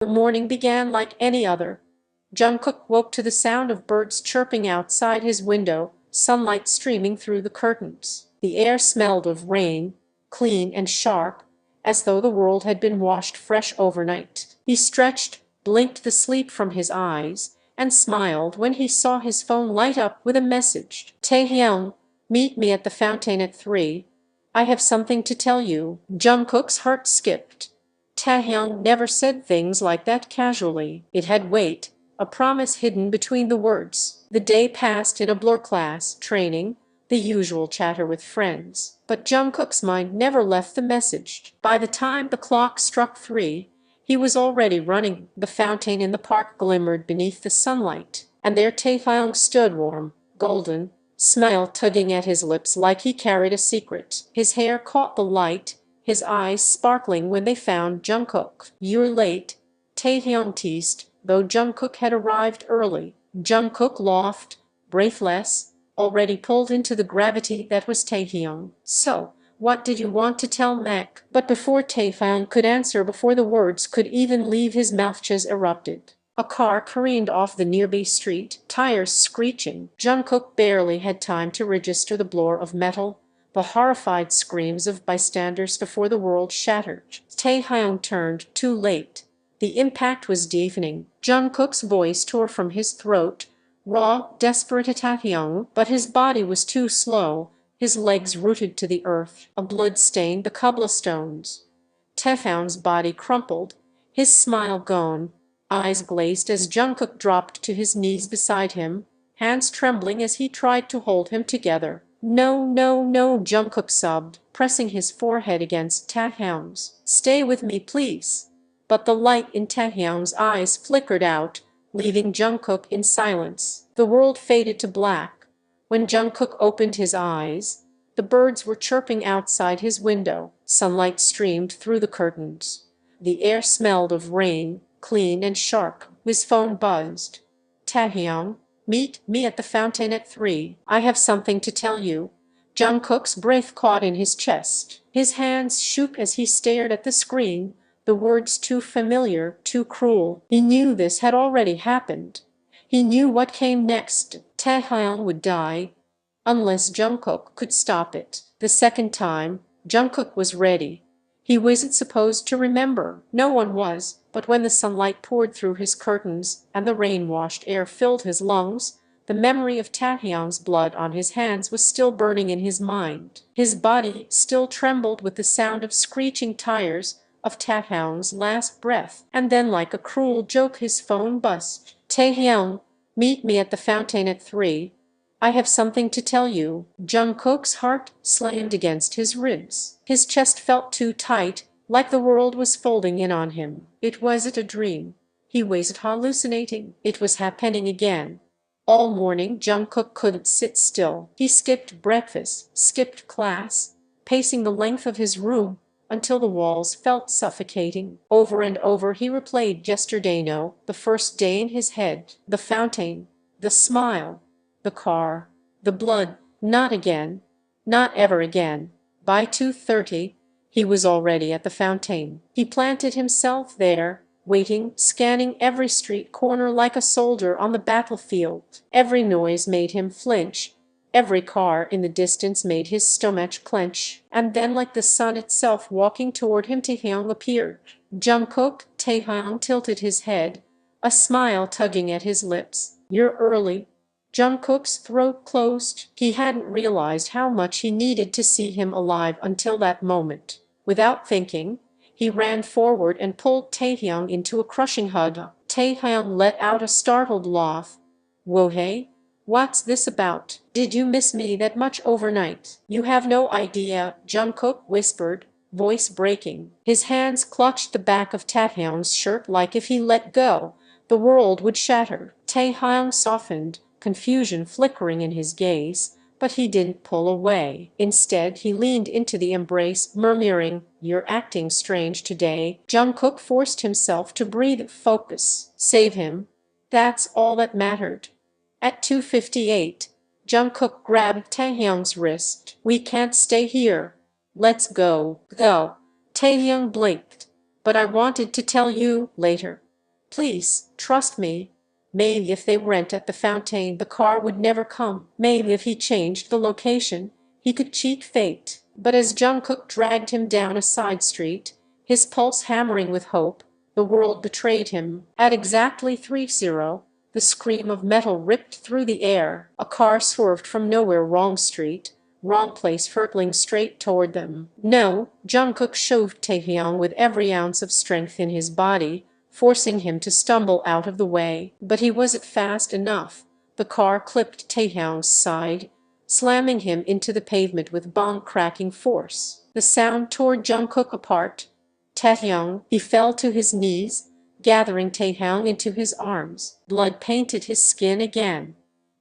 The morning began like any other. Jungkook woke to the sound of birds chirping outside his window, sunlight streaming through the curtains. The air smelled of rain, clean and sharp, as though the world had been washed fresh overnight. He stretched, blinked the sleep from his eyes, and smiled when he saw his phone light up with a message. Taehyung, meet me at the fountain at 3. I have something to tell you. Jungkook's heart skipped. Taehyung never said things like that casually. It had weight, a promise hidden between the words. The day passed in a blur: class, training, the usual chatter with friends. But Jungkook's mind never left the message. By the time the clock struck 3, he was already running. The fountain in the park glimmered beneath the sunlight, and there Taehyung stood warm, golden, smile tugging at his lips like he carried a secret. His hair caught the light, his eyes sparkling when they found Jungkook. "You're late," Taehyung teased, though Jungkook had arrived early. Jungkook laughed, breathless, already pulled into the gravity that was Taehyung. "So, what did you want to tell Mek?" But before Taehyung could answer, before the words could even leave his mouth, Chaz erupted. A car careened off the nearby street, tires screeching. Jungkook barely had time to register the blur of metal, the horrified screams of bystanders before the world shattered. Taehyung turned, too late. The impact was deafening. Jungkook's voice tore from his throat, raw, desperate at Taehyung, but his body was too slow, his legs rooted to the earth. A blood stained the cobblestones. Taehyung's body crumpled, his smile gone, eyes glazed as Jungkook dropped to his knees beside him, hands trembling as he tried to hold him together. "No, no, no," Jungkook sobbed, pressing his forehead against Taehyung's. "Stay with me, please." But the light in Taehyung's eyes flickered out, leaving Jungkook in silence. The world faded to black. When Jungkook opened his eyes, the birds were chirping outside his window. Sunlight streamed through the curtains. The air smelled of rain, clean and sharp. His phone buzzed. "Taehyung, meet me at the fountain at 3. I have something to tell you." Jungkook's breath caught in his chest. His hands shook as he stared at the screen, the words too familiar, too cruel. He knew this had already happened. He knew what came next. Taehyung would die, unless Jungkook could stop it. The second time, Jungkook was ready. He wasn't supposed to remember. No one was, but when the sunlight poured through his curtains and the rain-washed air filled his lungs, the memory of Taehyung's blood on his hands was still burning in his mind. His body still trembled with the sound of screeching tires, of Taehyung's last breath. And then, like a cruel joke, his phone buzzed. "Taehyung, meet me at the fountain at 3. I have something to tell you." Jungkook's heart slammed against his ribs. His chest felt too tight, like the world was folding in on him. It wasn't a dream. He wasn't hallucinating. It was happening again. All morning Jungkook couldn't sit still. He skipped breakfast, skipped class, pacing the length of his room until the walls felt suffocating. Over and over he replayed yesterday, no, the first day in his head. The fountain, the smile, the car, the blood. Not again. Not ever again. By 2:30, he was already at the fountain. He planted himself there, waiting, scanning every street corner like a soldier on the battlefield. Every noise made him flinch. Every car in the distance made his stomach clench. And then, like the sun itself walking toward him, Taehyung appeared. Jungkook. Taehyung tilted his head, a smile tugging at his lips. "You're early." Jungkook's throat closed. He hadn't realized how much he needed to see him alive until that moment. Without thinking, he ran forward and pulled Taehyung into a crushing hug. Taehyung let out a startled laugh. "Wohey? What's this about? Did you miss me that much overnight?" "You have no idea," Jungkook whispered, voice breaking. His hands clutched the back of Taehyung's shirt like if he let go, the world would shatter. Taehyung softened, confusion flickering in his gaze, but he didn't pull away. Instead, he leaned into the embrace, murmuring, "You're acting strange today." Jungkook forced himself to breathe, focus, save him. That's all that mattered. At 2:58, Jungkook grabbed Taehyung's wrist. "We can't stay here. Let's go." "Go." Taehyung blinked. "But I wanted to tell you later." Please, trust me. Maybe if they weren't at the fountain the car would never come. Maybe if he changed the location, he could cheat fate. But as Jungkook dragged him down a side street, his pulse hammering with hope, the world betrayed him. At exactly 3:0, the scream of metal ripped through the air. A car swerved from nowhere, wrong street, wrong place, hurtling straight toward them. No, Jungkook shoved Taehyung with every ounce of strength in his body, forcing him to stumble out of the way. But he wasn't fast enough. The car clipped Taehyung's side, slamming him into the pavement with bone-cracking force. The sound tore Jungkook apart. Taehyung, he fell to his knees, gathering Taehyung into his arms. Blood painted his skin again.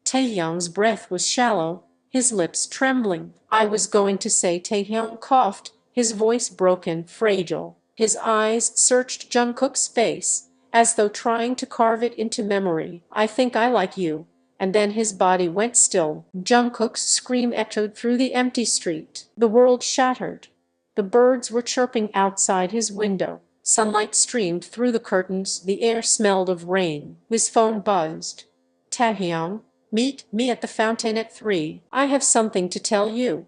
Taehyung's breath was shallow, his lips trembling. I was going to say, Taehyung coughed, his voice broken, fragile. His eyes searched Jungkook's face, as though trying to carve it into memory. I think I like you. And then his body went still. Jungkook's scream echoed through the empty street. The world shattered. The birds were chirping outside his window. Sunlight streamed through the curtains. The air smelled of rain. His phone buzzed. Taehyung, meet me at the fountain at 3. I have something to tell you.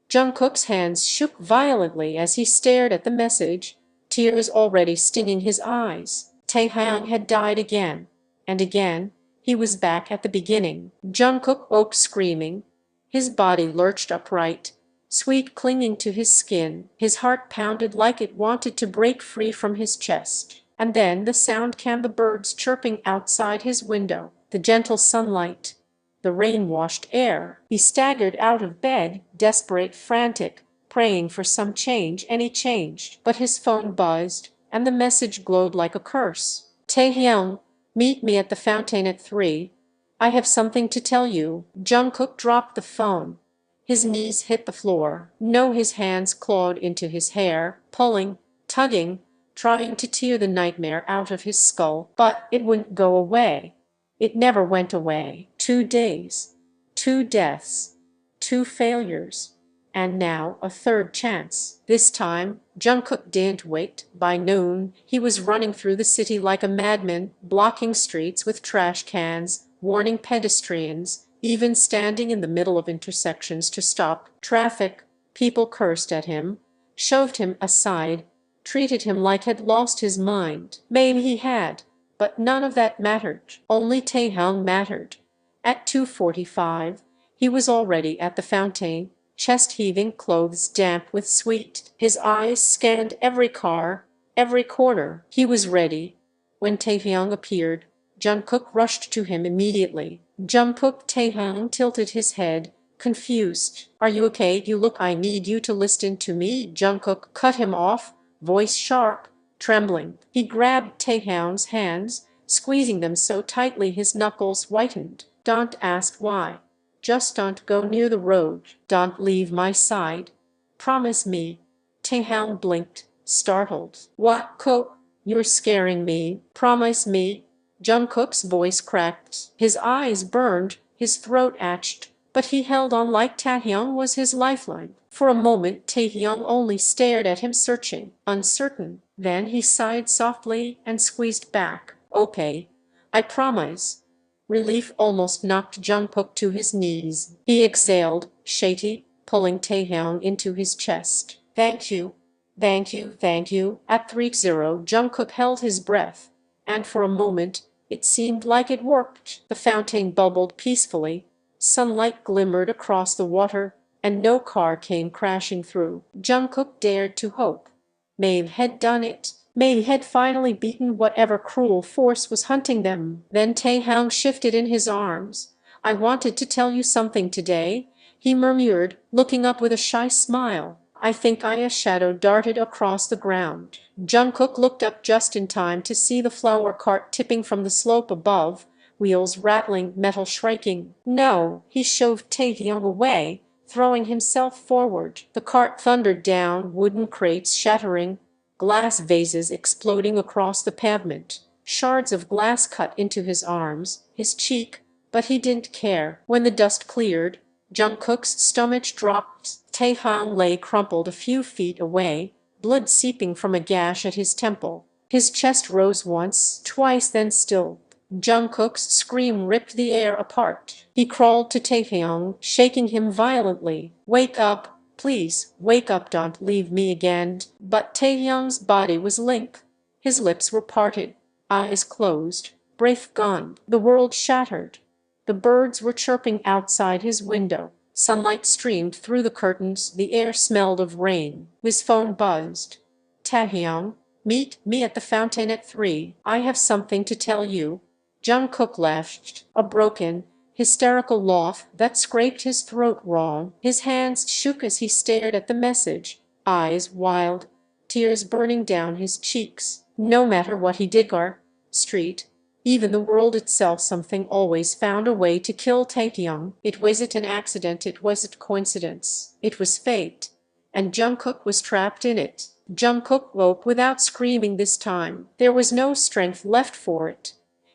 Jungkook's hands shook violently as he stared at the message, tears already stinging his eyes. Taehyung had died again. And again. He was back at the beginning. Jungkook woke screaming. His body lurched upright, sweat clinging to his skin. His heart pounded like it wanted to break free from his chest. And then the sound came, the birds chirping outside his window, the gentle sunlight, the rain-washed air. He staggered out of bed, desperate, frantic, praying for some change, any change. But his phone buzzed, and the message glowed like a curse. Taehyung, meet me at the fountain at 3. I have something to tell you. Jungkook dropped the phone. His knees hit the floor. No, his hands clawed into his hair, pulling, tugging, trying to tear the nightmare out of his skull. But it wouldn't go away. It never went away. 2 days. 2 deaths. 2 failures. And now a third chance. This time, Jungkook didn't wait. By noon, he was running through the city like a madman, blocking streets with trash cans, warning pedestrians, even standing in the middle of intersections to stop traffic. People cursed at him, shoved him aside, treated him like he'd lost his mind. Maybe he had, but none of that mattered. Only Taehyung mattered. At 2:45, he was already at the fountain, chest heaving, clothes damp with sweat. His eyes scanned every car, every corner. He was ready. When Taehyung appeared, Jungkook rushed to him immediately. Jungkook. Taehyung tilted his head, confused. Are you okay? You look. I need you to listen to me. Jungkook cut him off, voice sharp, trembling. He grabbed Taehyung's hands, squeezing them so tightly his knuckles whitened. Don't ask why. Just don't go near the road. Don't leave my side. Promise me. Taehyung blinked, startled. What, Ko? You're scaring me. Promise me. Jungkook's voice cracked. His eyes burned, his throat ached, but he held on like Taehyung was his lifeline. For a moment Taehyung only stared at him, searching, uncertain. Then he sighed softly and squeezed back. Okay, I promise. Relief almost knocked Jungkook to his knees. He exhaled, shaky, pulling Taehyung into his chest. Thank you. Thank you. Thank you. At 3:0, Jungkook held his breath, and for a moment it seemed like it worked. The fountain bubbled peacefully, sunlight glimmered across the water, and no car came crashing through. Jungkook dared to hope. Maeve had done it. Maeve had finally beaten whatever cruel force was hunting them. Then Taehyung shifted in his arms. I wanted to tell you something today, he murmured, looking up with a shy smile. I think a shadow darted across the ground. Jungkook looked up just in time to see the flower cart tipping from the slope above, wheels rattling, metal shrieking. No, he shoved Taehyung away, throwing himself forward. The cart thundered down, wooden crates shattering, glass vases exploding across the pavement. Shards of glass cut into his arms, his cheek, but he didn't care. When the dust cleared, Jungkook's stomach dropped. Taehyung lay crumpled a few feet away, blood seeping from a gash at his temple. His chest rose once, twice, then stilled. Jungkook's scream ripped the air apart. He crawled to Taehyung, shaking him violently. "Wake up! Please, wake up, don't leave me again." But Taehyung's body was limp. His lips were parted, eyes closed, breath gone. The world shattered. The birds were chirping outside his window. Sunlight streamed through the curtains, the air smelled of rain. His phone buzzed. "Taehyung, meet me at the fountain at 3. I have something to tell you." Jungkook laughed, a broken, hysterical laugh that scraped his throat raw. His hands shook as he stared at the message, eyes wild, tears burning down his cheeks. No matter what he did or street, even the world itself, something always found a way to kill Taehyung. It wasn't an accident, it wasn't coincidence. It was fate. And Jungkook was trapped in it. Jungkook woke without screaming this time. There was no strength left for it.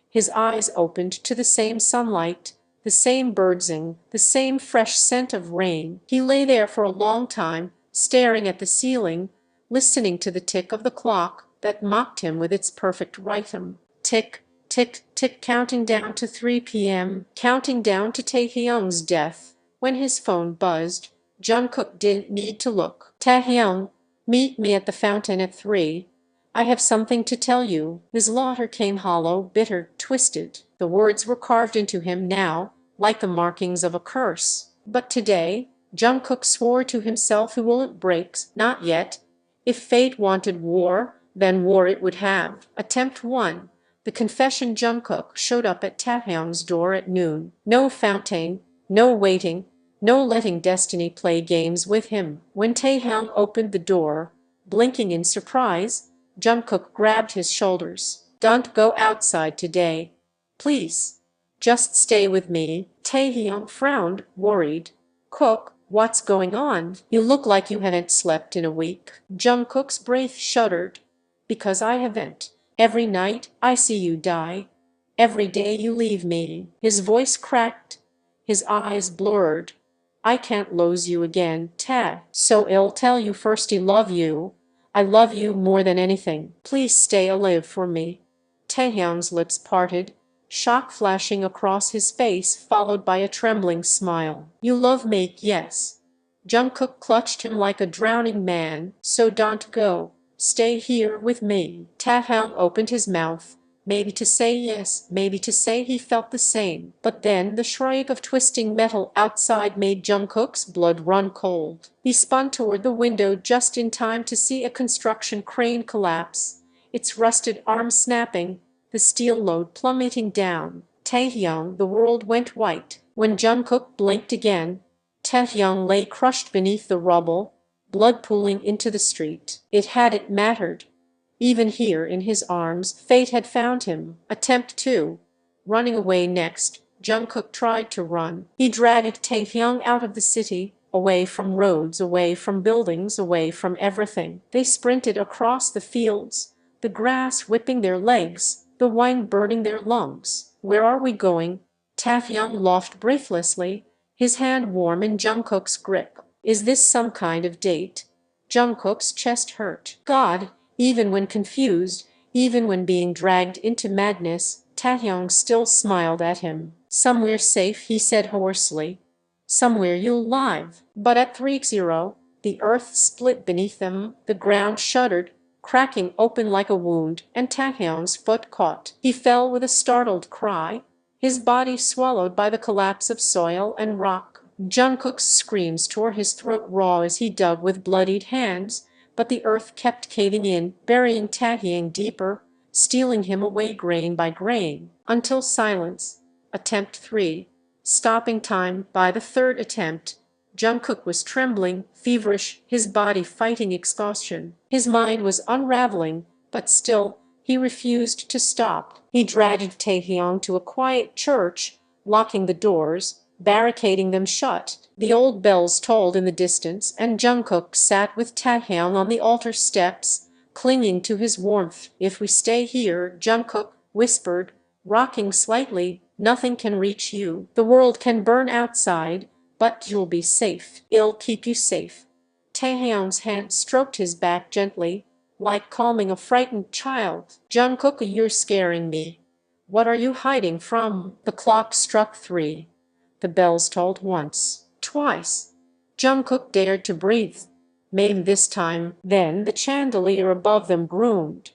His eyes opened to the same sunlight, the same birdsing, the same fresh scent of rain. He lay there for a long time, staring at the ceiling, listening to the tick of the clock that mocked him with its perfect rhythm. Tick, tick, tick, counting down to 3 p.m., counting down to Taehyung's death. When his phone buzzed, Jungkook didn't need to look. "Taehyung, meet me at the fountain at 3. I have something to tell you." His laughter came hollow, bitter, twisted. The words were carved into him now, like the markings of a curse. But today, Jungkook swore to himself, he wouldn't break, not yet. If fate wanted war, then war it would have. Attempt 1. The confession. Jungkook showed up at Taehyung's door at noon. No fountain, no waiting, no letting destiny play games with him. When Taehyung opened the door, blinking in surprise, Jungkook grabbed his shoulders. "Don't go outside today. Please. Just stay with me." Taehyung frowned, worried. "Cook, what's going on? You look like you haven't slept in a week." Jungkook's breath shuddered. "Because I haven't. Every night I see you die. Every day you leave me." His voice cracked. His eyes blurred. "I can't lose you again, Ta. So I'll tell you first, I love you. I love you more than anything. Please stay alive for me." Taehyung's lips parted, shock flashing across his face, followed by a trembling smile. "You love me, yes." Jungkook clutched him like a drowning man. "So don't go. Stay here with me." Taehyung opened his mouth, maybe to say yes, maybe to say he felt the same. But then the shriek of twisting metal outside made Jungkook's blood run cold. He spun toward the window just in time to see a construction crane collapse, its rusted arm snapping, the steel load plummeting down. Taehyung, the world went white. When Jungkook blinked again, Taehyung lay crushed beneath the rubble, blood pooling into the street. It hadn't mattered. Even here in his arms, fate had found him. Attempt 2. Running away next. Jungkook tried to run. He dragged Taehyung out of the city, away from roads, away from buildings, away from everything. They sprinted across the fields, the grass whipping their legs, the wine burning their lungs. "Where are we going?" Taehyung laughed breathlessly, his hand warm in Jungkook's grip. "Is this some kind of date?" Jungkook's chest hurt. God! Even when confused, even when being dragged into madness, Taehyung still smiled at him. "Somewhere safe," he said hoarsely. "Somewhere you'll live." But at 3-0, the earth split beneath them, the ground shuddered, cracking open like a wound, and Taehyung's foot caught. He fell with a startled cry, his body swallowed by the collapse of soil and rock. Jungkook's screams tore his throat raw as he dug with bloodied hands, but the earth kept caving in, burying Taehyung deeper, stealing him away grain by grain, until silence. Attempt 3. Stopping time. By the third attempt, Jungkook was trembling, feverish, his body fighting exhaustion. His mind was unraveling, but still, he refused to stop. He dragged Taehyung to a quiet church, locking the doors, barricading them shut. The old bells tolled in the distance, and Jungkook sat with Taehyung on the altar steps, clinging to his warmth. "If we stay here," Jungkook whispered, rocking slightly, "nothing can reach you. The world can burn outside, but you'll be safe. I'll keep you safe." Taehyung's hand stroked his back gently, like calming a frightened child. Jungkook, you're scaring me. What are you hiding from? The clock struck 3. The bells tolled once, twice. Jungkook dared to breathe. Maybe this time. Then the chandelier above them groaned.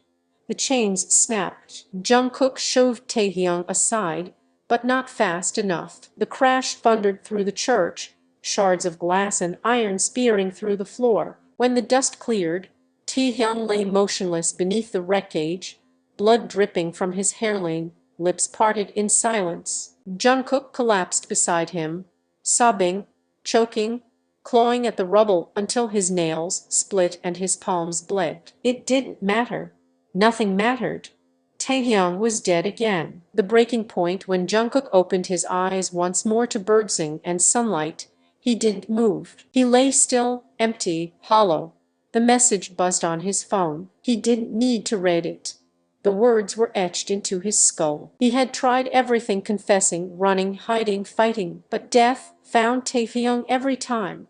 The chains snapped. Jungkook shoved Taehyung aside, but not fast enough. The crash thundered through the church, shards of glass and iron spearing through the floor. When the dust cleared, Taehyung lay motionless beneath the wreckage, blood dripping from his hairline, lips parted in silence. Jungkook collapsed beside him, sobbing, choking, clawing at the rubble until his nails split and his palms bled. It didn't matter. Nothing mattered. Taehyung was dead again. The breaking point when Jungkook opened his eyes once more to birdsong and sunlight, he didn't move. He lay still, empty, hollow. The message buzzed on his phone. He didn't need to read it. The words were etched into his skull. He had tried everything, confessing, running, hiding, fighting, but death found Taehyung every time.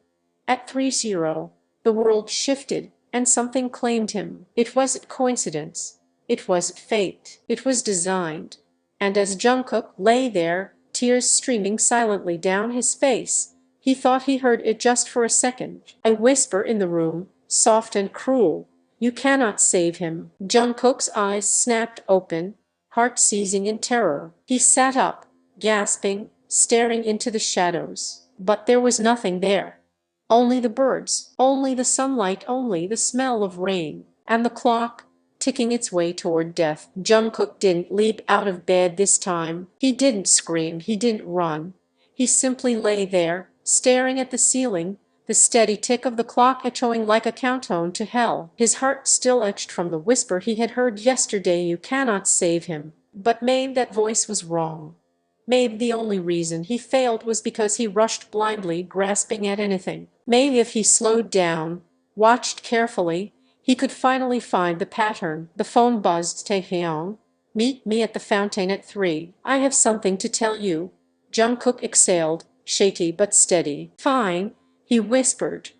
At 3-0, the world shifted, and something claimed him. It wasn't coincidence. It wasn't fate. It was designed. And as Jungkook lay there, tears streaming silently down his face, he thought he heard it just for a second. A whisper in the room, soft and cruel. You cannot save him. Jungkook's eyes snapped open, heart seizing in terror. He sat up, gasping, staring into the shadows. But there was nothing there. Only the birds, only the sunlight, only the smell of rain, and the clock, ticking its way toward death. Jungkook didn't leap out of bed this time. He didn't scream, he didn't run. He simply lay there, staring at the ceiling, the steady tick of the clock echoing like a countdown to hell. His heart still etched from the whisper he had heard yesterday, you cannot save him. But maybe that voice was wrong. Maybe the only reason he failed was because he rushed blindly, grasping at anything. Maybe if he slowed down, watched carefully, he could finally find the pattern. The phone buzzed. Taehyung, meet me at the fountain at 3. I have something to tell you. Jungkook exhaled, shaky but steady. Fine, he whispered.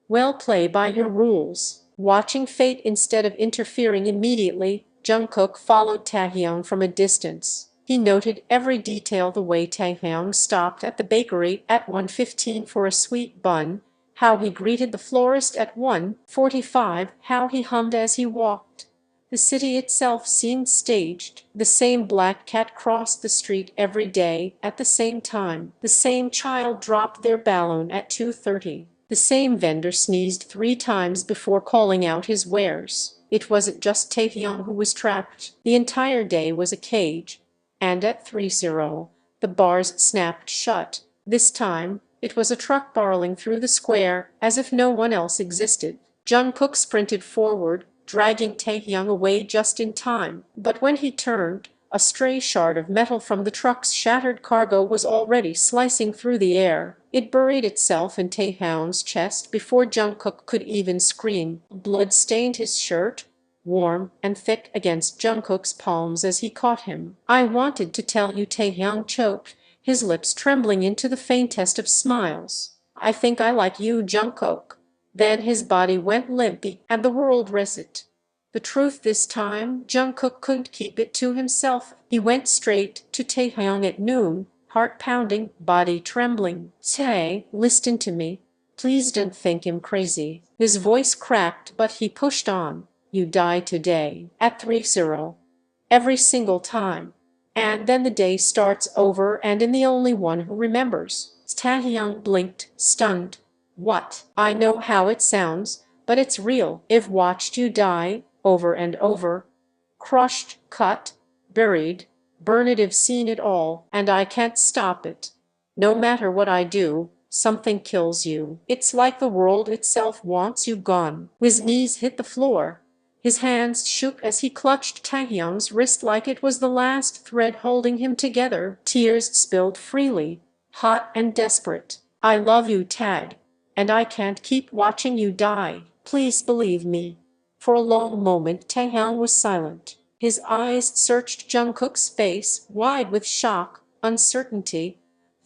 Well, play by your rules. Watching fate instead of interfering immediately, Jungkook followed Taehyung from a distance. He noted every detail, the way Taehyung stopped at the bakery at 1:15 for a sweet bun, how he greeted the florist at 1:45, how he hummed as he walked. The city itself seemed staged. The same black cat crossed the street every day at the same time. The same child dropped their balloon at 2:30. The same vendor sneezed 3 times before calling out his wares. It wasn't just Taehyung who was trapped. The entire day was a cage. And at 3:0, the bars snapped shut. This time, it was a truck barreling through the square, as if no one else existed. Jungkook sprinted forward, dragging Taehyung away just in time. But when he turned, a stray shard of metal from the truck's shattered cargo was already slicing through the air. It buried itself in Taehyung's chest before Jungkook could even scream. Blood stained his shirt, warm and thick against Jungkook's palms as he caught him. I wanted to tell you, Taehyung choked, his lips trembling into the faintest of smiles. I think I like you, Jungkook. Then his body went limp, and the world rested. The truth this time, Jungkook couldn't keep it to himself. He went straight to Taehyung at noon, heart pounding, body trembling. Tae, listen to me. Please don't think I'm crazy. His voice cracked, but he pushed on. You die today, at 3:0. Every single time. And then the day starts over and I'm the only one who remembers. Taehyung blinked, stunned. What? I know how it sounds, but it's real. I've watched you die, over and over. Crushed, cut, buried, burned. I've seen it all, and I can't stop it. No matter what I do, something kills you. It's like the world itself wants you gone. His knees hit the floor. His hands shook as he clutched Taehyung's wrist like it was the last thread holding him together. Tears spilled freely, hot and desperate. I love you, Tae, and I can't keep watching you die. Please believe me. For a long moment Taehyung was silent. His eyes searched Jungkook's face, wide with shock, uncertainty,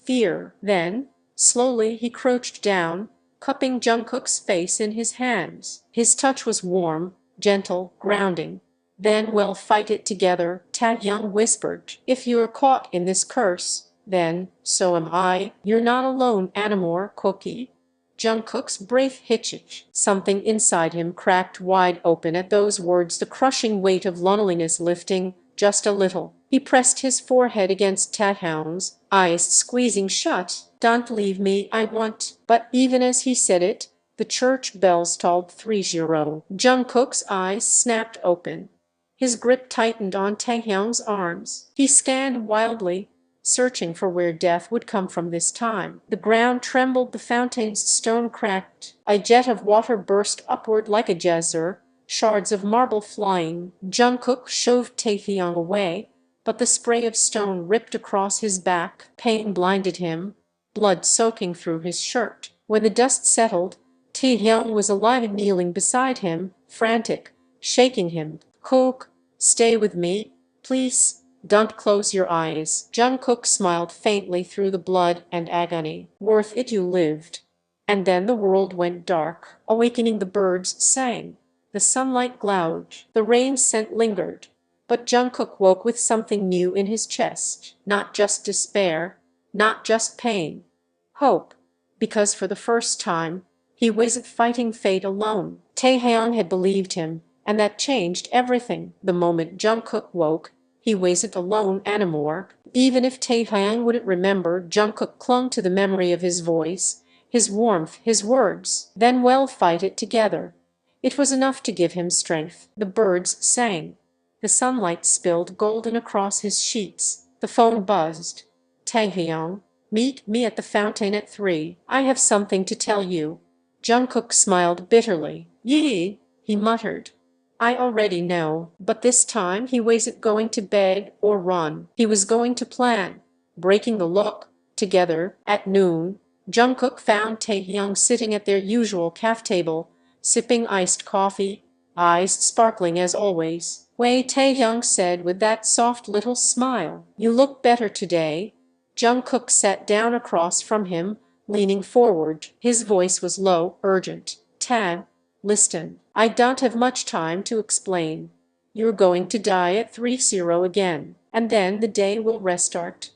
fear. Then, slowly he crouched down, cupping Jungkook's face in his hands. His touch was warm, gentle, grounding. Then we'll fight it together, Taehyung whispered. If you're caught in this curse, then so am I. You're not alone, Anamor, Cookie. Jungkook's breath hitched. Something inside him cracked wide open at those words, the crushing weight of loneliness lifting just a little. He pressed his forehead against Taehyung's, eyes squeezing shut. Don't leave me, I want. But even as he said it, the church bells tolled 3-0. Jungkook's eyes snapped open. His grip tightened on Taehyung's arms. He scanned wildly, searching for where death would come from this time. The ground trembled, the fountain's stone cracked. A jet of water burst upward like a geyser, shards of marble flying. Jungkook shoved Taehyung away, but the spray of stone ripped across his back. Pain blinded him, blood soaking through his shirt. When the dust settled, Taehyung was alive and kneeling beside him, frantic, shaking him. "Kook, stay with me, please. Don't close your eyes." Jungkook smiled faintly through the blood and agony. "Worth it, you lived." And then the world went dark. Awakening, the birds sang. The sunlight glowed. The rain scent lingered. But Jungkook woke with something new in his chest. Not just despair, not just pain. Hope. Because for the first time, he wasn't fighting fate alone. Taehyung had believed him, and that changed everything. The moment Jungkook woke, he wasn't alone anymore. Even if Taehyung wouldn't remember, Jungkook clung to the memory of his voice, his warmth, his words. Then we'll fight it together. It was enough to give him strength. The birds sang. The sunlight spilled golden across his sheets. The phone buzzed. "Taehyung, meet me at the fountain at 3. I have something to tell you." Jungkook smiled bitterly. "Yee," he muttered. "I already know." But this time he wasn't going to beg or run. He was going to plan. Breaking the look. Together, at noon, Jungkook found Taehyung sitting at their usual cafe table, sipping iced coffee, eyes sparkling as always. "Wei," Taehyung said with that soft little smile. "You look better today." Jungkook sat down across from him, leaning forward. His voice was low, urgent. "Tan, listen. I don't have much time to explain. You're going to die at 3-0 again, and then the day will restart."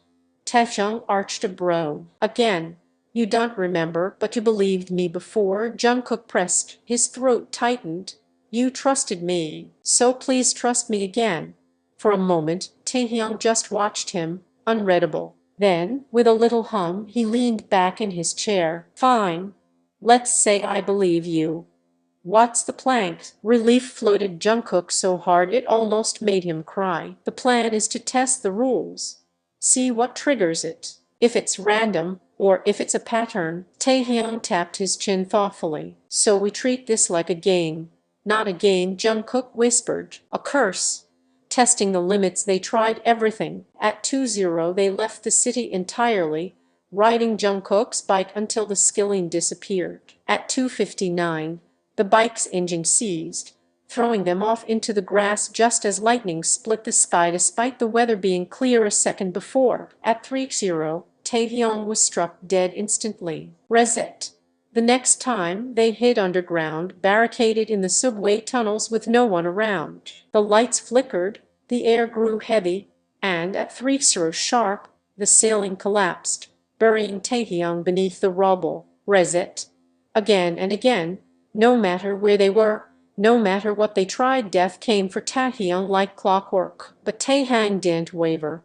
Taehyung arched a brow. "Again? You don't remember, but you believed me before." Jungkook pressed. His throat tightened. "You trusted me, so please trust me again." For a moment, Taehyung just watched him, unreadable. Then, with a little hum, he leaned back in his chair. "Fine. Let's say I believe you. What's the plan?" Relief floated Jungkook so hard it almost made him cry. "The plan is to test the rules. See what triggers it. If it's random, or if it's a pattern." Taehyung tapped his chin thoughtfully. "So we treat this like a game." "Not a game," Jungkook whispered. "A curse." Testing the limits, they tried everything. At 2-0 they left the city entirely, riding Jungkook's bike until the skilling disappeared. At 2:59, the bike's engine seized, throwing them off into the grass just as lightning split the sky despite the weather being clear a second before. At 3-0, Taehyung was struck dead instantly. Reset. The next time, they hid underground, barricaded in the subway tunnels with no one around. The lights flickered, the air grew heavy, and at 3-0 sharp, the ceiling collapsed, burying Taehyung beneath the rubble. Reset. Again and again, no matter where they were, no matter what they tried, death came for Taehyung like clockwork. But Taehyung didn't waver.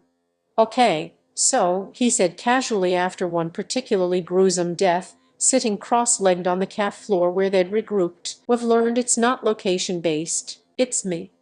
"Okay, so," he said casually after one particularly gruesome death, sitting cross-legged on the cafe floor where they'd regrouped, "we've learned it's not location-based. It's me."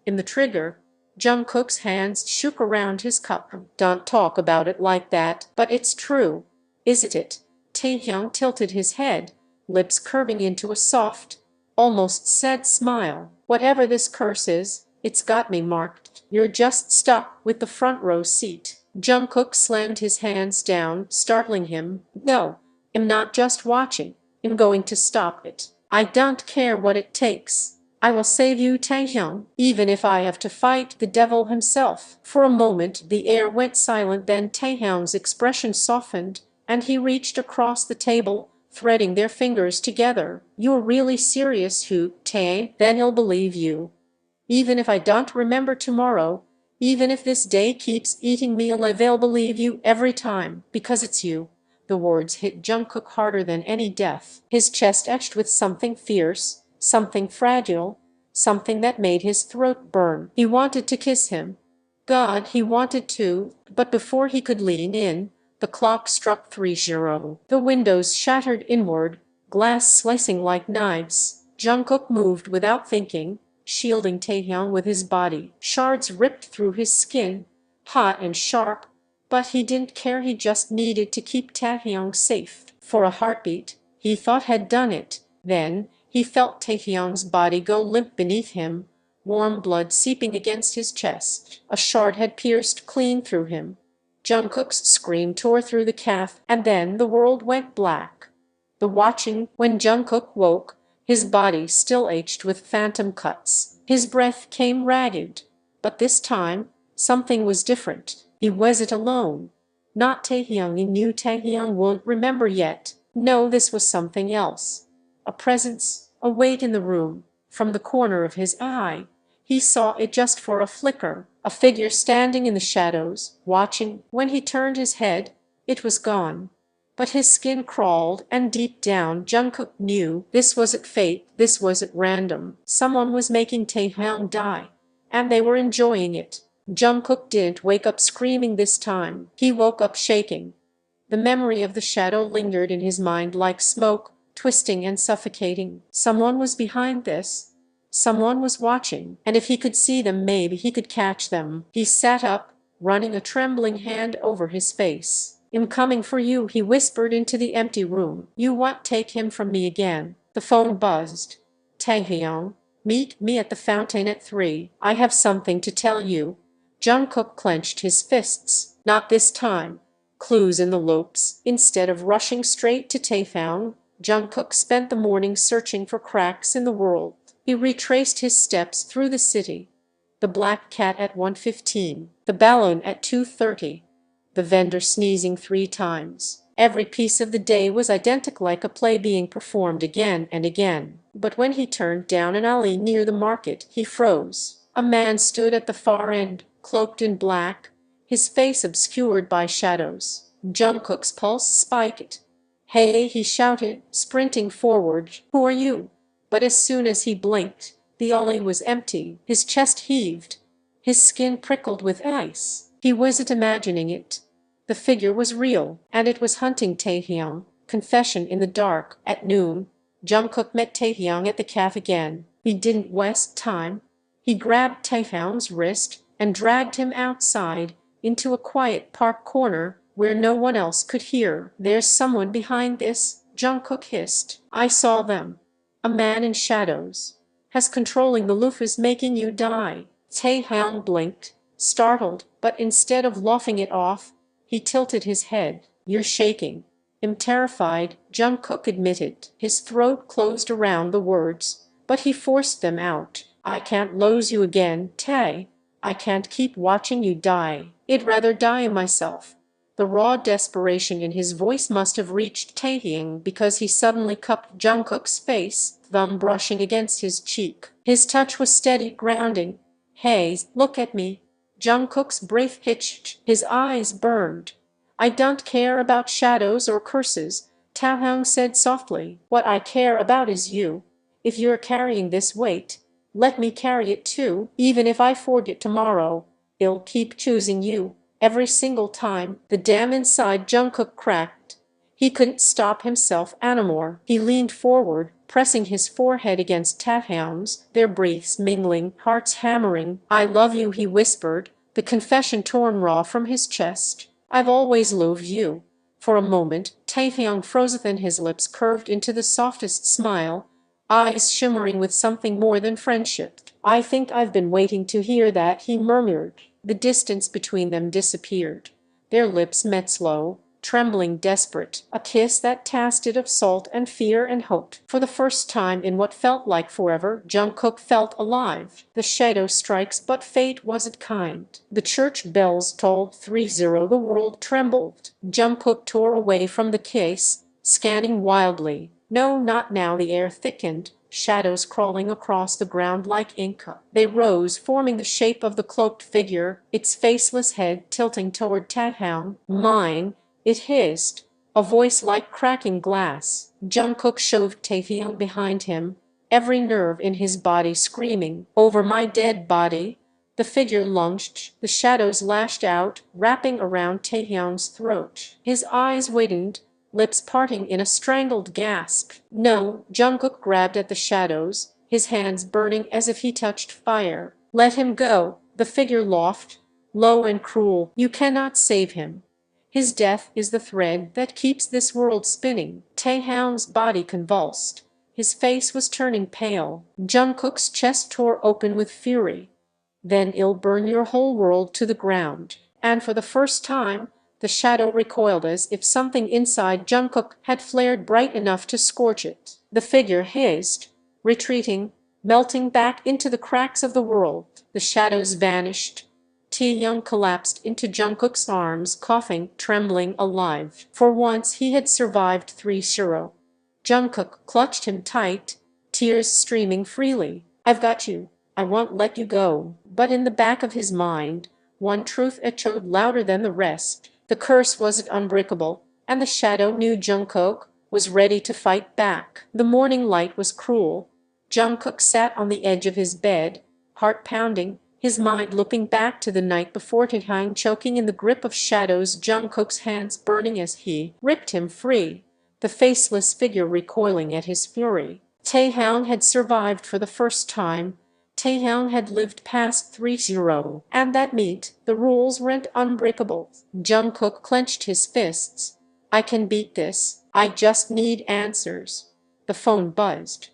In the trigger, Jungkook's hands shook around his cup. "Don't talk about it like that." "But it's true, isn't it?" Taehyung tilted his head, lips curving into a soft, almost sad smile. "Whatever this curse is, it's got me marked. You're just stuck with the front row seat." Jungkook slammed his hands down, startling him. "No, I'm not just watching. I'm going to stop it. I don't care what it takes. I will save you, Taehyung, even if I have to fight the devil himself." For a moment the air went silent, then Taehyung's expression softened, and he reached across the table, threading their fingers together. "You're really serious, Hu Tae? Then he'll believe you. Even if I don't remember tomorrow, even if this day keeps eating me alive, they'll believe you every time, because it's you." The words hit Jungkook harder than any death. His chest etched with something fierce, something fragile, something that made his throat burn. He wanted to kiss him. God, he wanted to, but before he could lean in, the clock struck 3:00. The windows shattered inward, glass slicing like knives. Jungkook moved without thinking, shielding Taehyung with his body. Shards ripped through his skin, hot and sharp, but he didn't care. He just needed to keep Taehyung safe. For a heartbeat, he thought had done it. Then, he felt Taehyung's body go limp beneath him, warm blood seeping against his chest. A shard had pierced clean through him. Jungkook's scream tore through the calf, and then the world went black. The watching, when Jungkook woke, his body still ached with phantom cuts. His breath came ragged. But this time, something was different. He wasn't alone. Not Taehyung. He knew Taehyung won't remember yet. No, this was something else. A presence, a weight in the room. From the corner of his eye, he saw it just for a flicker. A figure standing in the shadows, watching. When he turned his head, it was gone. But his skin crawled, and deep down Jungkook knew this wasn't fate, this wasn't random. Someone was making Taehyung die, and they were enjoying it. Jungkook didn't wake up screaming this time. He woke up shaking. The memory of the shadow lingered in his mind like smoke, twisting and suffocating. Someone was behind this. Someone was watching, and if he could see them, maybe he could catch them. He sat up, running a trembling hand over his face. "I'm coming for you," he whispered into the empty room. "You won't take him from me again." The phone buzzed. "Taehyung, meet me at the fountain at 3. I have something to tell you." Jungkook clenched his fists. Not this time. Clues in the loops. Instead of rushing straight to Taehyung, Jungkook spent the morning searching for cracks in the world. He retraced his steps through the city. The black cat at 1:15. The balloon at 2:30. The vendor sneezing 3 times. Every piece of the day was identical, like a play being performed again and again. But when he turned down an alley near the market, he froze. A man stood at the far end, cloaked in black, his face obscured by shadows. Jungkook's pulse spiked. "Hey!" he shouted, sprinting forward. "Who are you?" But as soon as he blinked, the alley was empty. His chest heaved. His skin prickled with ice. He wasn't imagining it. The figure was real, and it was hunting Taehyung. Confession in the dark. At noon, Jungkook met Taehyung at the cafe again. He didn't waste time. He grabbed Taehyung's wrist and dragged him outside, into a quiet park corner where no one else could hear. "There's someone behind this," Jungkook hissed. "I saw them. A man in shadows. Has controlling the loaf is making you die." Taehyung blinked, startled, but instead of laughing it off, he tilted his head. "You're shaking." "I'm terrified," Jungkook admitted. His throat closed around the words, but he forced them out. "I can't lose you again, Tae. I can't keep watching you die. I'd rather die myself." The raw desperation in his voice must have reached Taehyung because he suddenly cupped Jungkook's face, thumb brushing against his cheek. His touch was steady, grounding. "Hey, look at me." Jungkook's breath hitched, his eyes burned. "I don't care about shadows or curses," Taehyung said softly. "What I care about is you. If you're carrying this weight, let me carry it too. Even if I forget tomorrow, I'll keep choosing you. Every single time." The dam inside Jungkook cracked. He couldn't stop himself anymore. He leaned forward, pressing his forehead against Taehyung's, their breaths mingling, hearts hammering. "I love you," he whispered, the confession torn raw from his chest. "I've always loved you." For a moment, Taehyung froze, then his lips curved into the softest smile, eyes shimmering with something more than friendship. "I think I've been waiting to hear that," he murmured. The distance between them disappeared. Their lips met, slow, trembling, desperate, a kiss that tasted of salt and fear and hope. For the first time in what felt like forever, Jungkook felt alive. The shadow strikes, but fate wasn't kind. The church bells tolled 3:00. The world trembled. Jungkook tore away from the case, scanning wildly. No, not now. The air thickened, shadows crawling across the ground like ink. They rose, forming the shape of the cloaked figure, its faceless head tilting toward Taehyung. Mine, it hissed, a voice like cracking glass. Jungkook shoved Taehyung behind him, every nerve in his body screaming, "Over my dead body!" The figure lunged, the shadows lashed out, wrapping around Taehyung's throat. His eyes widened, lips parting in a strangled gasp. "No!" Jungkook grabbed at the shadows, his hands burning as if he touched fire. "Let him go!" The figure laughed, low and cruel. "You cannot save him. His death is the thread that keeps this world spinning." Taehyung's body convulsed. His face was turning pale. Jungkook's chest tore open with fury. "Then I'll burn your whole world to the ground." And for the first time, the shadow recoiled as if something inside Jungkook had flared bright enough to scorch it. The figure hissed, retreating, melting back into the cracks of the world. The shadows vanished. Taehyung collapsed into Jungkook's arms, coughing, trembling, alive. For once he had survived 3-0. Jungkook clutched him tight, tears streaming freely. "I've got you. I won't let you go." But in the back of his mind, one truth echoed louder than the rest. The curse wasn't unbreakable, and the shadow knew Jungkook was ready to fight back. The morning light was cruel. Jungkook sat on the edge of his bed, heart pounding, his mind looping back to the night before, Taehyung choking in the grip of shadows, Jungkook's hands burning as he ripped him free, the faceless figure recoiling at his fury. Taehyung had survived for the first time. Taehyung had lived past 3-0, and that meant the rules weren't unbreakable. Jungkook clenched his fists. "I can beat this. I just need answers." The phone buzzed.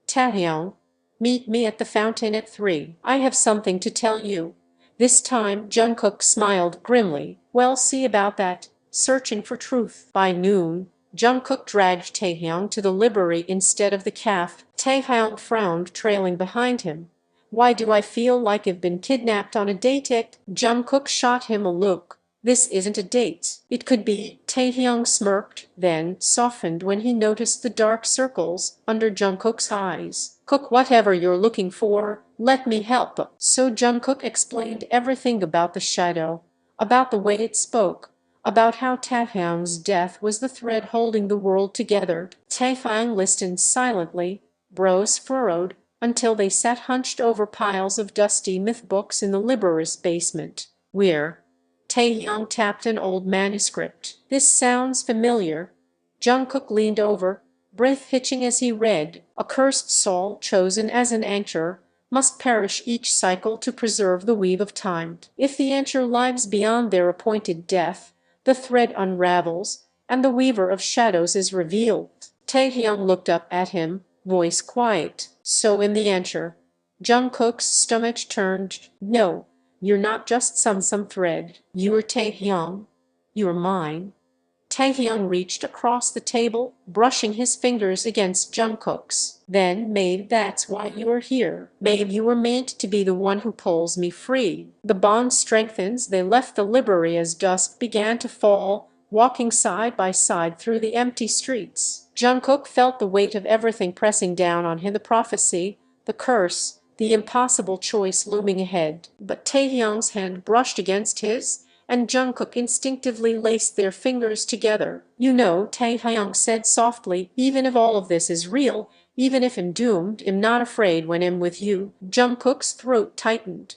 "Taehyung, meet me at the fountain at 3. I have something to tell you." This time Jungkook smiled grimly. "Well, see about that, searching for truth." By noon, Jungkook dragged Taehyung to the library instead of the cafe. Taehyung frowned, trailing behind him. "Why do I feel like I've been kidnapped on a date?" Jungkook shot him a look. "This isn't a date. It could be." Taehyung smirked, then softened when he noticed the dark circles under Jungkook's eyes. "Cook, whatever you're looking for, let me help." So Jungkook explained everything about the shadow, about the way it spoke, about how Taehyung's death was the thread holding the world together. Taehyung listened silently, brows furrowed, until they sat hunched over piles of dusty myth books in the library's basement, where Taehyung tapped an old manuscript. "This sounds familiar." Jungkook leaned over, breath hitching as he read. "A cursed soul chosen as an anchor must perish each cycle to preserve the weave of time. If the anchor lives beyond their appointed death, the thread unravels, and the weaver of shadows is revealed." Taehyung looked up at him, voice quiet. "So in the anchor." Jungkook's stomach turned. "No, you're not just some thread. You're Taehyung. You're mine." Taehyung reached across the table, brushing his fingers against Jungkook's. "Then maybe that's why you're here. Maybe you were meant to be the one who pulls me free." The bond strengthens. They left the library as dusk began to fall, walking side by side through the empty streets. Jungkook felt the weight of everything pressing down on him, the prophecy, the curse, the impossible choice looming ahead. But Taehyung's hand brushed against his, and Jungkook instinctively laced their fingers together. "You know," Taehyung said softly, "even if all of this is real, even if I'm doomed, I'm not afraid when I'm with you." Jungkook's throat tightened.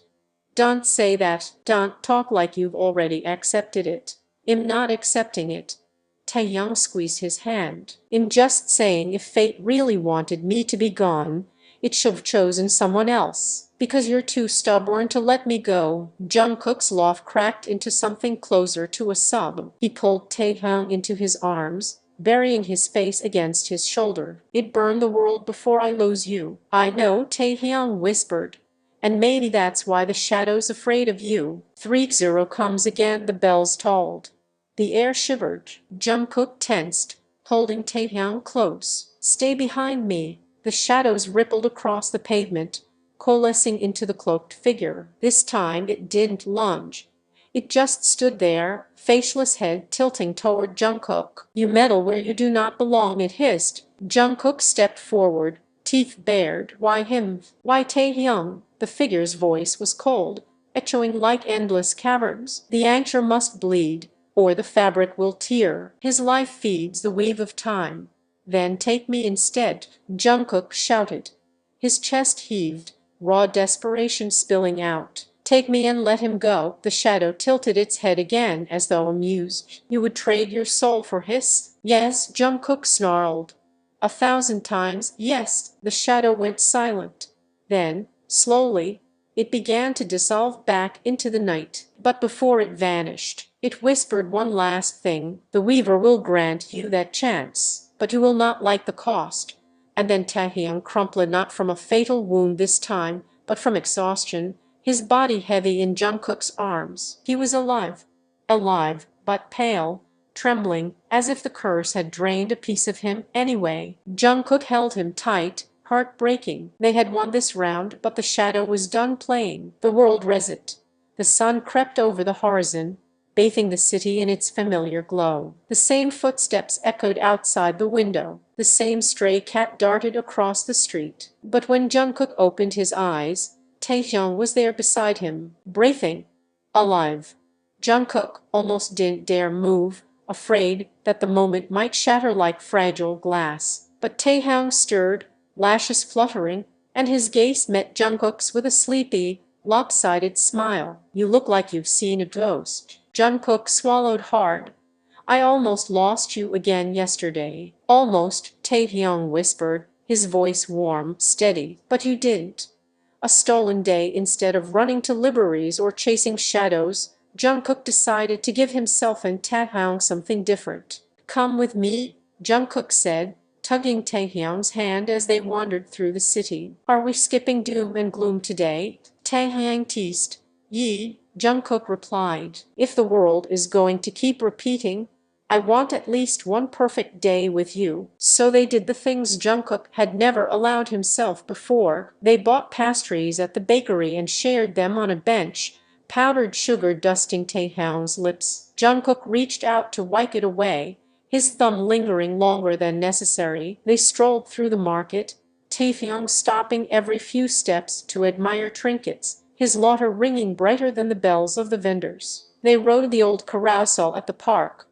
"Don't say that. Don't talk like you've already accepted it." "I'm not accepting it." Taehyung squeezed his hand. "I'm just saying, if fate really wanted me to be gone, it should have chosen someone else. Because you're too stubborn to let me go." Jungkook's laugh cracked into something closer to a sob. He pulled Taehyung into his arms, burying his face against his shoulder. "It burned the world before I lose you." "I know," Taehyung whispered. "And maybe that's why the shadow's afraid of you." 3-0 comes again. The bells tolled. The air shivered. Jungkook tensed, holding Taehyung close. "Stay behind me." The shadows rippled across the pavement, coalescing into the cloaked figure. This time it didn't lunge. It just stood there, faceless head tilting toward Jungkook. "You meddle where you do not belong," it hissed. Jungkook stepped forward, teeth bared. "Why him? Why Taehyung?" The figure's voice was cold, echoing like endless caverns. "The anchor must bleed, or the fabric will tear. His life feeds the weave of time." "Then take me instead," Jungkook shouted. His chest heaved, raw desperation spilling out. "Take me and let him go." The shadow tilted its head again as though amused. "You would trade your soul for his?" "Yes," Jungkook snarled. "1,000 times, yes." The shadow went silent. Then, slowly, it began to dissolve back into the night. But before it vanished, it whispered one last thing. "The Weaver will grant you that chance, but you will not like the cost." And then Taehyung crumpled, not from a fatal wound this time, but from exhaustion, his body heavy in Jungkook's arms. He was alive. Alive, but pale, trembling, as if the curse had drained a piece of him anyway. Jungkook held him tight, heartbreaking. They had won this round, but the shadow was done playing. The world reset. The sun crept over the horizon, bathing the city in its familiar glow. The same footsteps echoed outside the window. The same stray cat darted across the street. But when Jungkook opened his eyes, Taehyung was there beside him, breathing, alive. Jungkook almost didn't dare move, afraid that the moment might shatter like fragile glass. But Taehyung stirred, lashes fluttering, and his gaze met Jungkook's with a sleepy, lopsided smile. "You look like you've seen a ghost." Jungkook swallowed hard. "I almost lost you again yesterday." "Almost," Taehyung whispered, his voice warm, steady. "But you didn't." A stolen day instead of running to libraries or chasing shadows, Jungkook decided to give himself and Taehyung something different. "Come with me," Jungkook said, tugging Taehyung's hand as they wandered through the city. "Are we skipping doom and gloom today?" Taehyung teased. "Yi," Jungkook replied. "If the world is going to keep repeating, I want at least one perfect day with you." So they did the things Jungkook had never allowed himself before. They bought pastries at the bakery and shared them on a bench, powdered sugar dusting Taehyung's lips. Jungkook reached out to wipe it away, his thumb lingering longer than necessary. They strolled through the market, Taehyung stopping every few steps to admire trinkets, his laughter ringing brighter than the bells of the vendors. They rode the old carousel at the park.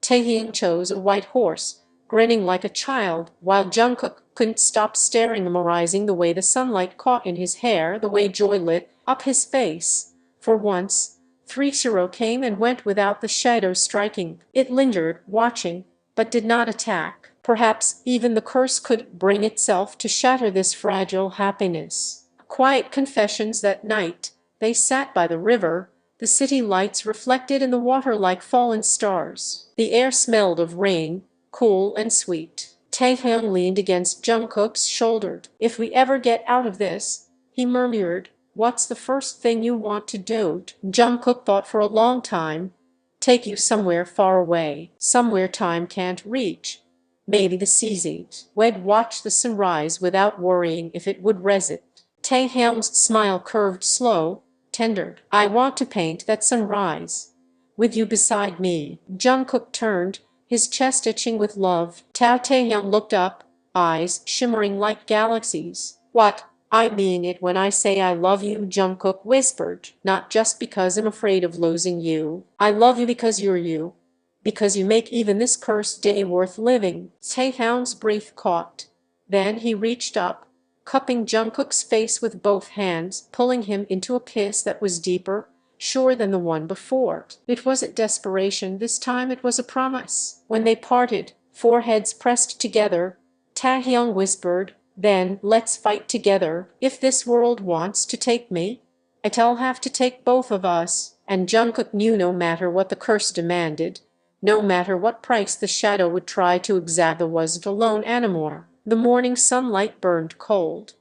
Taehyung chose a white horse, grinning like a child, while Jungkook couldn't stop staring, memorizing the way the sunlight caught in his hair, the way joy lit up his face. For once, 30 came and went without the shadow striking. It lingered, watching, but did not attack. Perhaps even the curse could bring itself to shatter this fragile happiness. Quiet confessions that night. They sat by the river, the city lights reflected in the water like fallen stars. The air smelled of rain, cool and sweet. Taehyung leaned against Jungkook's shoulder. "If we ever get out of this," he murmured, "what's the first thing you want to do?" Jungkook thought for a long time. "Take you somewhere far away, somewhere time can't reach. Maybe the seas. We'd watch the sunrise without worrying if it would reset." Taehyung's smile curved slow, tender. "I want to paint that sunrise. With you beside me." Jungkook turned, his chest itching with love. Taehyung looked up, eyes shimmering like galaxies. "What? I mean it when I say I love you," Jungkook whispered. "Not just because I'm afraid of losing you. I love you because you're you. Because you make even this cursed day worth living." Taehyung's breath caught. Then he reached up, cupping Jungkook's face with both hands, pulling him into a kiss that was deeper, surer than the one before. It wasn't desperation, this time it was a promise. When they parted, foreheads pressed together, Taehyung whispered, "Then let's fight together. If this world wants to take me, it'll have to take both of us." And Jungkook knew no matter what the curse demanded, no matter what price the shadow would try to exact, wasn't alone anymore. The morning sunlight burned cold.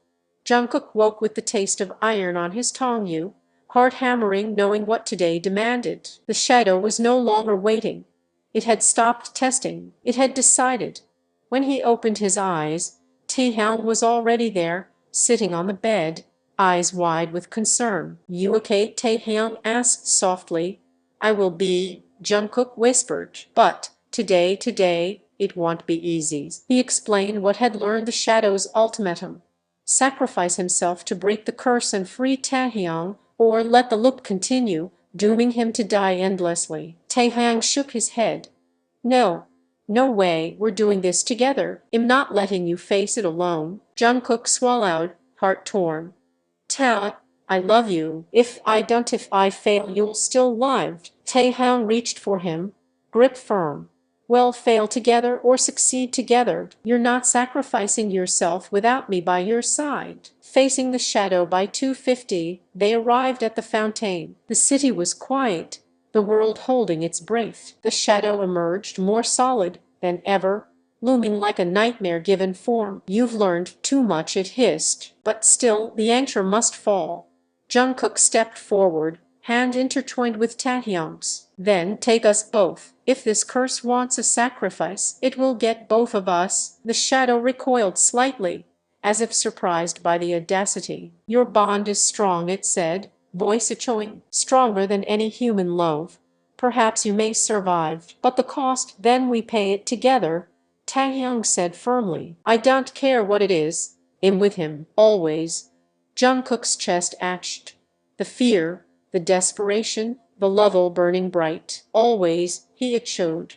Jungkook woke with the taste of iron on his tongue, heart hammering, knowing what today demanded. The shadow was no longer waiting. It had stopped testing. It had decided. When he opened his eyes, Taehyung was already there, sitting on the bed, eyes wide with concern. "You okay?" Taehyung asked softly, I will be, Jungkook whispered. But today, it won't be easy. He explained what had learned the Shadow's ultimatum. Sacrifice himself to break the curse and free Taehyung, or let the loop continue, dooming him to die endlessly. Taehyung shook his head. No, no way, we're doing this together. I'm not letting you face it alone. Jungkook swallowed, heart torn. Ta, I love you. If I fail, you'll still live. Taehyung reached for him, grip firm. Well, fail together or succeed together. You're not sacrificing yourself without me by your side. Facing the shadow by 2:50, they arrived at the fountain. The city was quiet, the world holding its breath. The shadow emerged more solid than ever, looming like a nightmare given form. You've learned too much, it hissed, but still the anchor must fall. Jungkook stepped forward, hand intertwined with Taehyung's. Then take us both. If this curse wants a sacrifice, it will get both of us. The shadow recoiled slightly, as if surprised by the audacity. Your bond is strong, it said, voice echoing, stronger than any human love. Perhaps you may survive, but the cost, then we pay it together. Taehyung said firmly. I don't care what it is. I'm with him, always. Jungkook's chest ached. The fear, the desperation, the love all burning bright. Always, he echoed.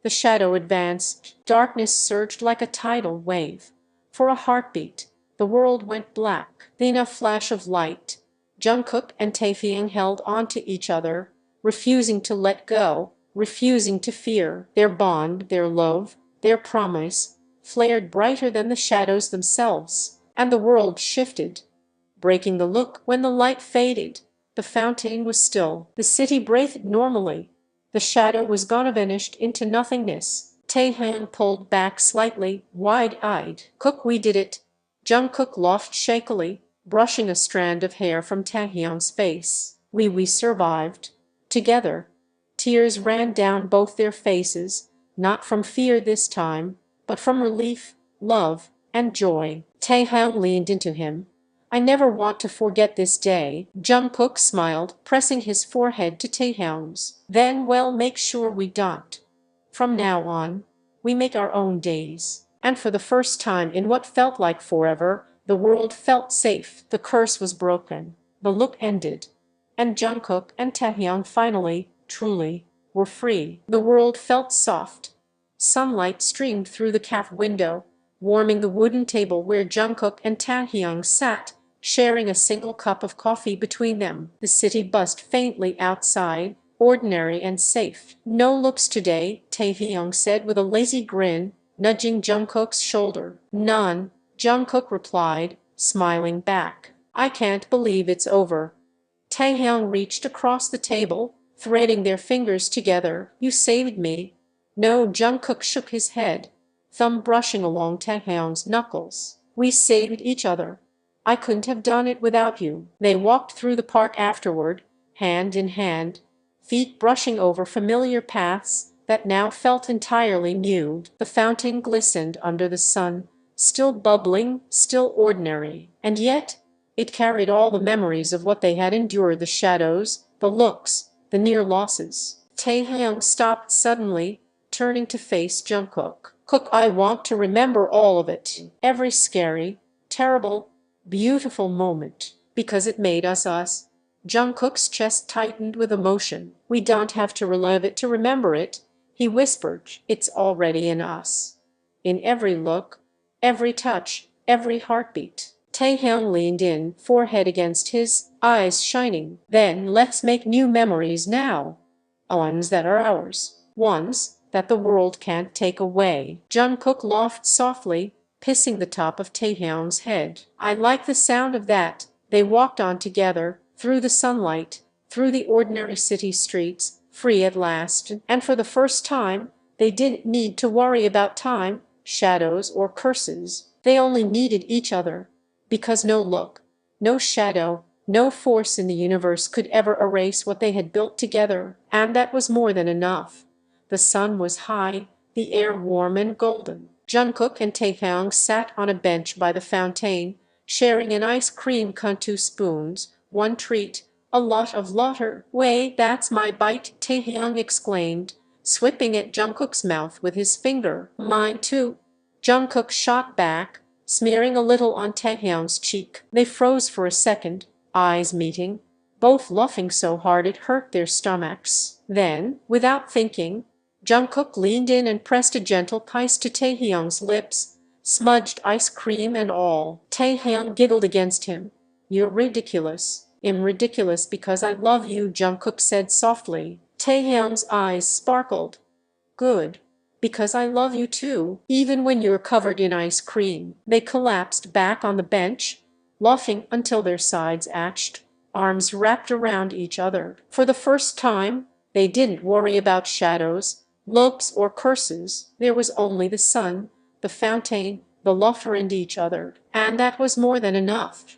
The shadow advanced. Darkness surged like a tidal wave. For a heartbeat, the world went black. Then a flash of light. Jungkook and Taehyung held on to each other, refusing to let go, refusing to fear. Their bond, their love, their promise, flared brighter than the shadows themselves, and the world shifted, breaking the look. When the light faded, the fountain was still. The city breathed normally. The shadow was gone, vanished into nothingness. Taehyung pulled back slightly, wide-eyed. Cook, we did it. Jungkook laughed shakily, brushing a strand of hair from Taehyung's face. We survived. Together. Tears ran down both their faces, not from fear this time, but from relief, love, and joy. Taehyung leaned into him. I never want to forget this day. Jungkook smiled, pressing his forehead to Taehyung's. Then, well, make sure we don't. From now on, we make our own days. And for the first time in what felt like forever, the world felt safe. The curse was broken. The look ended. And Jungkook and Taehyung finally, truly, were free. The world felt soft. Sunlight streamed through the cafe window, warming the wooden table where Jungkook and Taehyung sat, sharing a single cup of coffee between them. The city buzzed faintly outside, ordinary and safe. No looks today, Taehyung said with a lazy grin, nudging Jungkook's shoulder. None, Jungkook replied, smiling back. I can't believe it's over. Taehyung reached across the table, threading their fingers together. You saved me. No, Jungkook shook his head, thumb brushing along Taehyung's knuckles. We saved each other. I couldn't have done it without you. They walked through the park afterward, hand in hand, feet brushing over familiar paths that now felt entirely new. The fountain glistened under the sun, still bubbling, still ordinary, and yet it carried all the memories of what they had endured, the shadows, the looks, the near losses. Taehyung stopped suddenly, turning to face Jungkook. Cook, I want to remember all of it. Every scary, terrible, beautiful moment, because it made us us. Jungkook's chest tightened with emotion. We don't have to relive it to remember it, he whispered. It's already in us. In every look, every touch, every heartbeat. Taehyung leaned in, forehead against his, eyes shining. Then let's make new memories now. Ones that are ours. Ones that the world can't take away. Jungkook laughed softly, kissing the top of Taehyung's head. I like the sound of that. They walked on together, through the sunlight, through the ordinary city streets, free at last, and for the first time, they didn't need to worry about time, shadows, or curses. They only needed each other, because no look, no shadow, no force in the universe could ever erase what they had built together, and that was more than enough. The sun was high, the air warm and golden. Jungkook and Taehyung sat on a bench by the fountain, sharing an ice cream cone, 2 spoons, one treat, A lot of laughter. Wait, that's my bite, Taehyung exclaimed, swipping at Jungkook's mouth with his finger. Mine too. Jungkook shot back, smearing a little on Taehyung's cheek. They froze for a second, eyes meeting, both laughing so hard it hurt their stomachs. Then, without thinking, Jungkook leaned in and pressed a gentle kiss to Taehyung's lips, smudged ice cream and all. Taehyung giggled against him. You're ridiculous. I'm ridiculous because I love you, Jungkook said softly. Taehyung's eyes sparkled. Good. Because I love you too, even when you're covered in ice cream. They collapsed back on the bench, laughing until their sides ached, arms wrapped around each other. For the first time, they didn't worry about shadows, looks, or curses. There was only the sun, the fountain, the laughter, and each other. And that was more than enough.